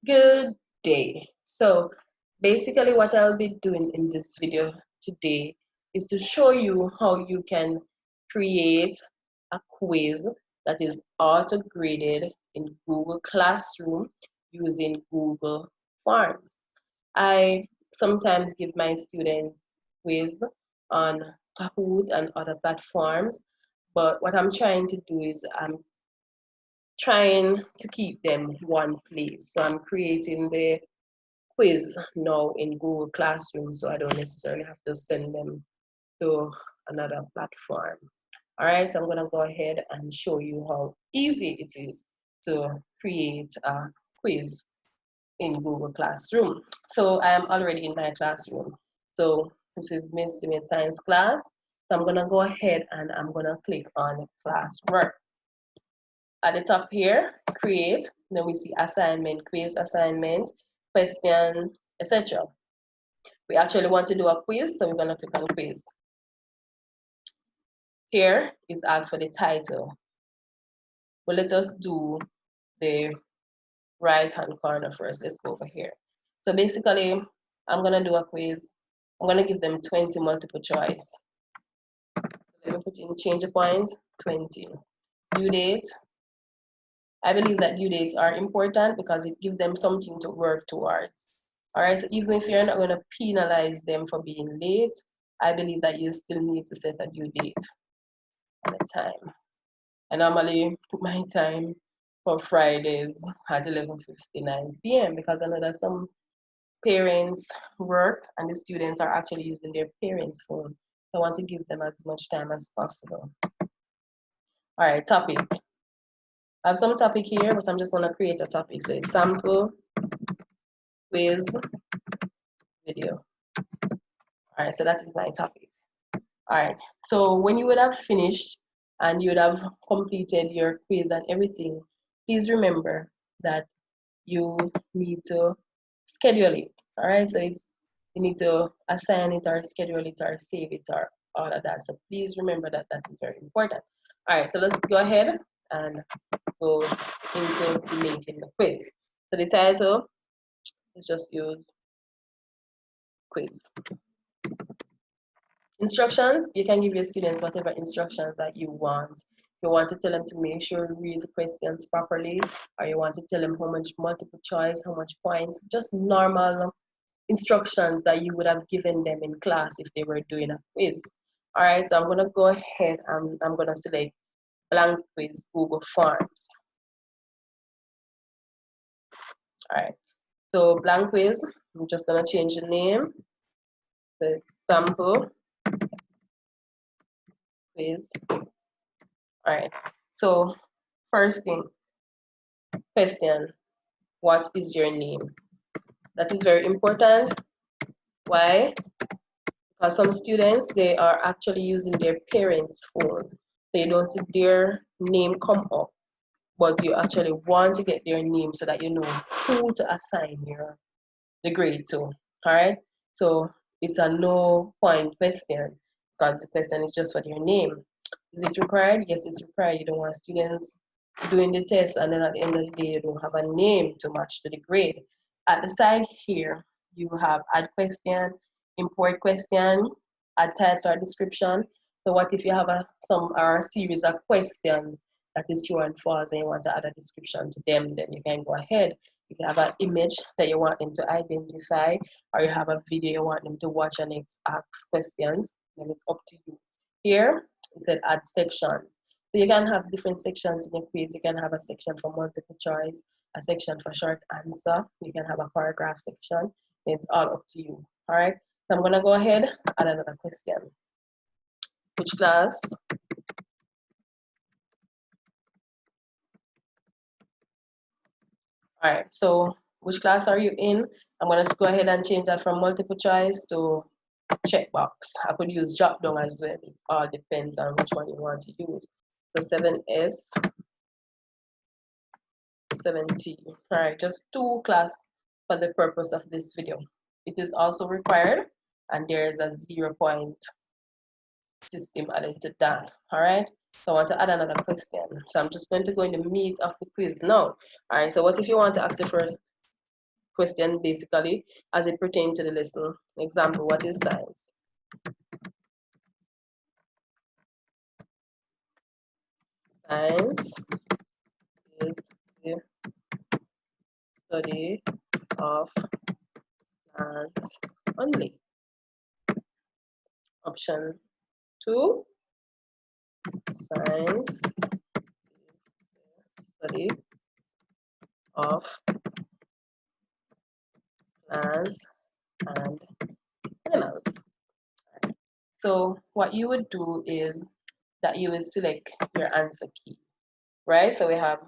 Good day. So basically what I'll be doing in this video today is to show you how you can create a quiz that is auto-graded in Google Classroom using Google Forms. I sometimes give my students quiz on Kahoot and other platforms, but what I'm trying to do is I'm trying to keep them one place. So I'm creating the quiz now in Google Classroom, so I don't necessarily have to send them to another platform. All right, so I'm gonna go ahead and show you how easy it is to create a quiz in Google Classroom. So I am already in my classroom. So this is Miss Simit Science class. So I'm gonna go ahead and I'm gonna click on classwork. At the top here, create, then we see assignment, quiz assignment, question, etc. We actually want to do a quiz, so we're going to click on quiz. Here is asked for the title. Well, let us do the right hand corner first. Let's go over here. So basically, I'm going to do a quiz. I'm going to give them 20 multiple choice. Let me put in change the points, 20. Due date. I believe that due dates are important because it gives them something to work towards. All right, so even if you're not going to penalize them for being late, I believe that you still need to set a due date and a time. I normally put my time for Fridays at 11:59 p.m. because I know that some parents work and the students are actually using their parents' phone. So I want to give them as much time as possible. All right, topic. I have some topic here, but I'm just going to create a topic. So it's sample, quiz, video. All right, so that is my topic. All right, so when you would have finished and you would have completed your quiz and everything, please remember that you need to schedule it. All right, so it's you need to assign it or schedule it or save it or all of that. So please remember that that is very important. All right, so let's go ahead and go into making the quiz. So the title is just use quiz. Instructions, you can give your students whatever instructions that you want. You want to tell them to make sure to read the questions properly, or you want to tell them how much multiple choice, how much points, just normal instructions that you would have given them in class if they were doing a quiz. All right, so I'm gonna go ahead and I'm gonna select blank quiz Google Forms. All right, so blank quiz, I'm just gonna change the name, the sample quiz. All right, so first thing, question, what is your name? That is very important. Why? Because some students, they are actually using their parents' phone. They don't see their name come up, but you actually want to get their name so that you know who to assign the grade to. All right? So it's a no point question because the question is just for their name. Is it required? Yes, it's required. You don't want students doing the test and then at the end of the day you don't have a name to match to the grade. At the side here, you have add question, import question, add title or description. So what if you have some or a series of questions that is true and false and you want to add a description to them, then you can go ahead. If you have an image that you want them to identify or you have a video you want them to watch and ask questions, then it's up to you. Here, it said add sections. So you can have different sections in your quiz. You can have a section for multiple choice, a section for short answer. You can have a paragraph section. It's all up to you. All right. So I'm gonna go ahead and add another question. Which class? All right. So which class are you in? I'm gonna go ahead and change that from multiple choice to checkbox. I could use drop down as well. It all depends on which one you want to use. So 7S, 7T. All right, just two class for the purpose of this video. It is also required, and there is a 0 point system added to that. All right, so I want to add another question. So I'm just going to go in the meat of the quiz now. All right, so what if you want to ask the first question basically as it pertains to the lesson. Example, what is science? Science is the study of plants only. Option 2, science is the study of plants and animals. So what you would do is that you will select your answer key, right? So we have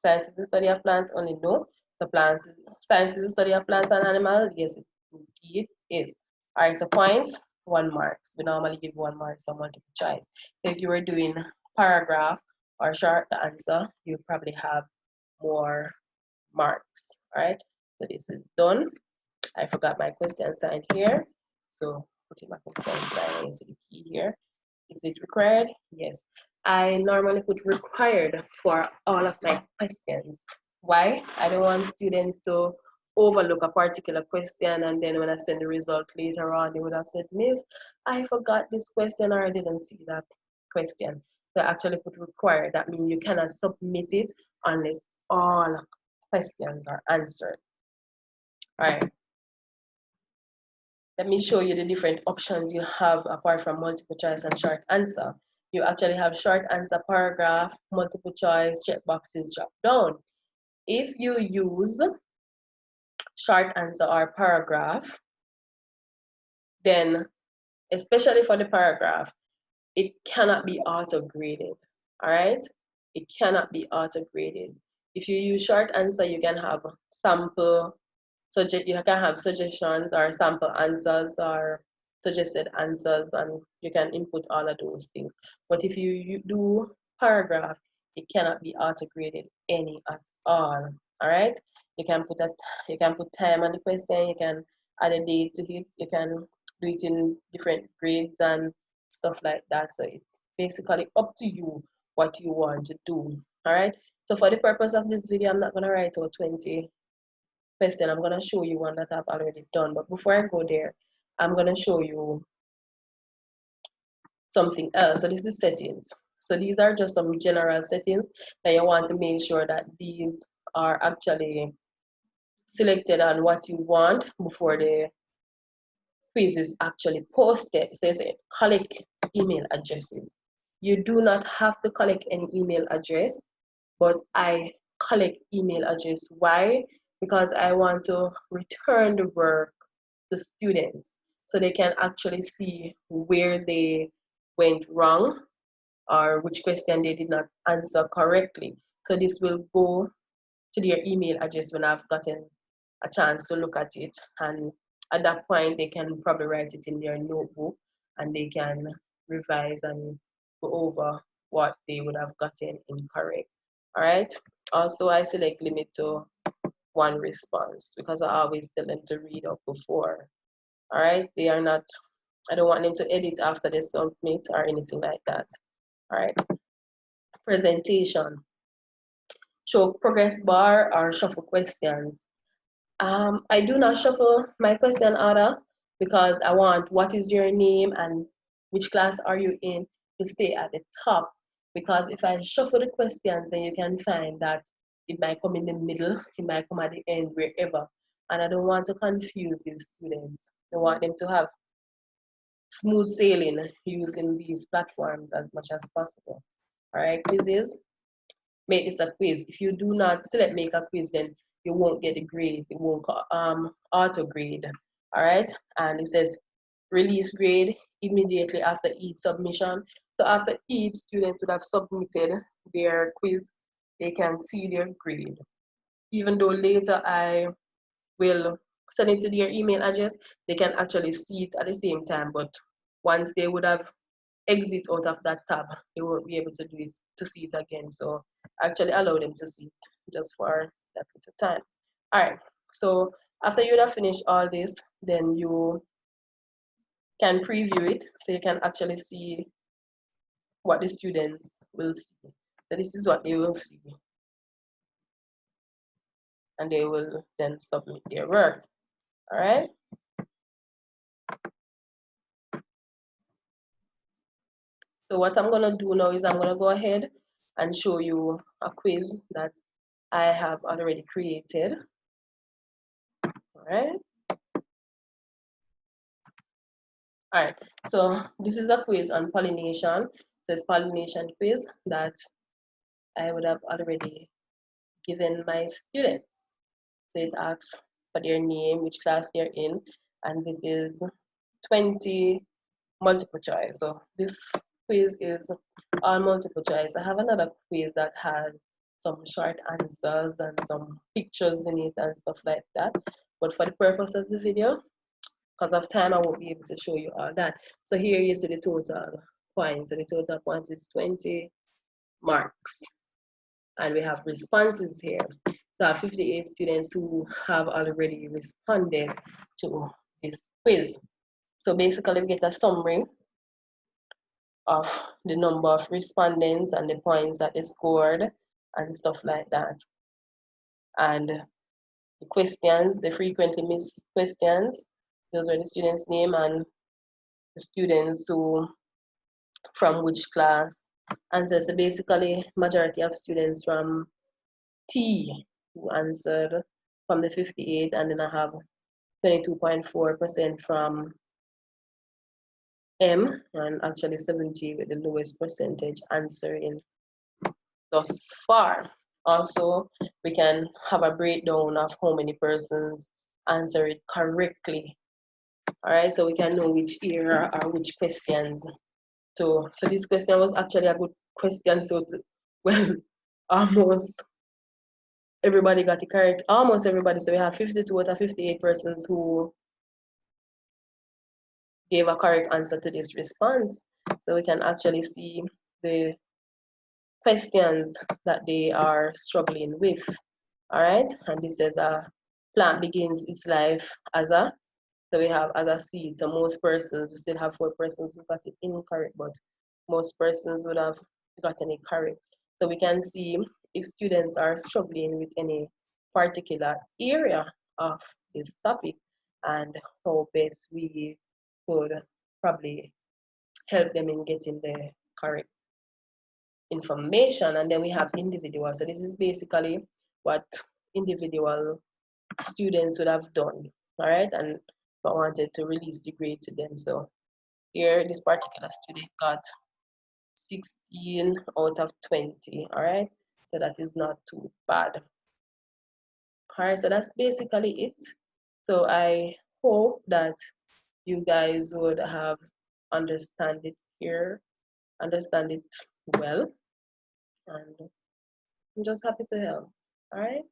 science is the study of plants only, no. So science is the study of plants and animals, yes, it is. All right, so points, 1 marks. We normally give 1 mark for multiple choice. So if you were doing paragraph or short answer, you probably have more marks, all right? So this is done. I forgot my question sign here. So putting my question sign into the key here. Is it required? Yes. I normally put required for all of my questions. Why? I don't want students to overlook a particular question and then when I send the result later on, they would have said, Miss, I forgot this question or I didn't see that question. So I actually put required. That means you cannot submit it unless all questions are answered. All right. Let me show you the different options you have apart from multiple choice and short answer. You actually have short answer, paragraph, multiple choice, check boxes, drop down. If you use short answer or paragraph, then especially for the paragraph, it cannot be auto-graded, all right? It cannot be auto-graded. If you use short answer, you can have sample, you can have suggestions or sample answers or suggested answers, and you can input all of those things. But if you do paragraph, it cannot be auto-graded any at all. All right. You can put time on the question. You can add a date to it. You can do it in different grades and stuff like that. So it's basically up to you what you want to do. All right. So for the purpose of this video, I'm not gonna write out 20 question. I'm going to show you one that I've already done. But before I go there, I'm going to show you something else. So this is settings. So these are just some general settings that you want to make sure that these are actually selected on what you want before the quiz is actually posted. So it's collect email addresses. You do not have to collect any email address, but I collect email address. Why? Because I want to return the work to students so they can actually see where they went wrong or which question they did not answer correctly. So this will go to their email address when I've gotten a chance to look at it, and at that point they can probably write it in their notebook and they can revise and go over what they would have gotten incorrect. All right. Also, I select limit to 1 response because I always tell them to read up before. All right. They are not, I don't want them to edit after they submit or anything like that. All right. Presentation. Show progress bar or shuffle questions. I do not shuffle my question order because I want what is your name and which class are you in to stay at the top. Because if I shuffle the questions, then you can find that it might come in the middle, it might come at the end, wherever. And I don't want to confuse these students. I want them to have smooth sailing using these platforms as much as possible. All right, quizzes. Make this a quiz. If you do not select make a quiz, then you won't get the grade. It won't auto grade. All right. And it says release grade immediately after each submission. So after each student would have submitted their quiz, they can see their grade. Even though later I will send it to their email address, they can actually see it at the same time. But once they would have exit out of that tab, they won't be able to do it to see it again. So actually allow them to see it just for that little time. All right. So after you have finished all this, then you can preview it so you can actually see what the students will see. So this is what they will see. and they will then submit their work. All right. So what I'm gonna do now is I'm gonna go ahead and show you a quiz that I have already created. All right. All right. So this is a quiz on pollination. This pollination quiz that I would have already given my students. So it asks for their name, which class they're in, and this is 20 multiple choice. So this quiz is all multiple choice. I have another quiz that had some short answers and some pictures in it and stuff like that. But for the purpose of the video, because of time, I won't be able to show you all that. So here you see the total points. So the total points is 20 marks. And we have responses here. So I have 58 students who have already responded to this quiz. So basically we get a summary of the number of respondents and the points that they scored and stuff like that. And the questions, the frequently missed questions, those are the students' name and the students who from which class answered. So basically majority of students from T who answered from the 58, and then I have 22.4% from M, and actually 70 with the lowest percentage answering thus far. Also, we can have a breakdown of how many persons answer it correctly. All right, so we can know which era or which questions. So this question was actually a good question. So, well, almost everybody got it correct. Almost everybody. So we have 52 out of 58 persons who gave a correct answer to this response. So we can actually see the questions that they are struggling with. All right, and this says a plant begins its life as a, so we have as a seed. So most persons, we still have 4 persons who got it incorrect, but most persons would have gotten it correct. So we can see if students are struggling with any particular area of this topic and how best we could probably help them in getting the correct information. And then we have individual. So this is basically what individual students would have done. All right, and I wanted to release the grade to them. So here this particular student got 16 out of 20. All right, so that is not too bad. All right, so that's basically it. So I hope that you guys would have understand it well, and I'm just happy to help. All right.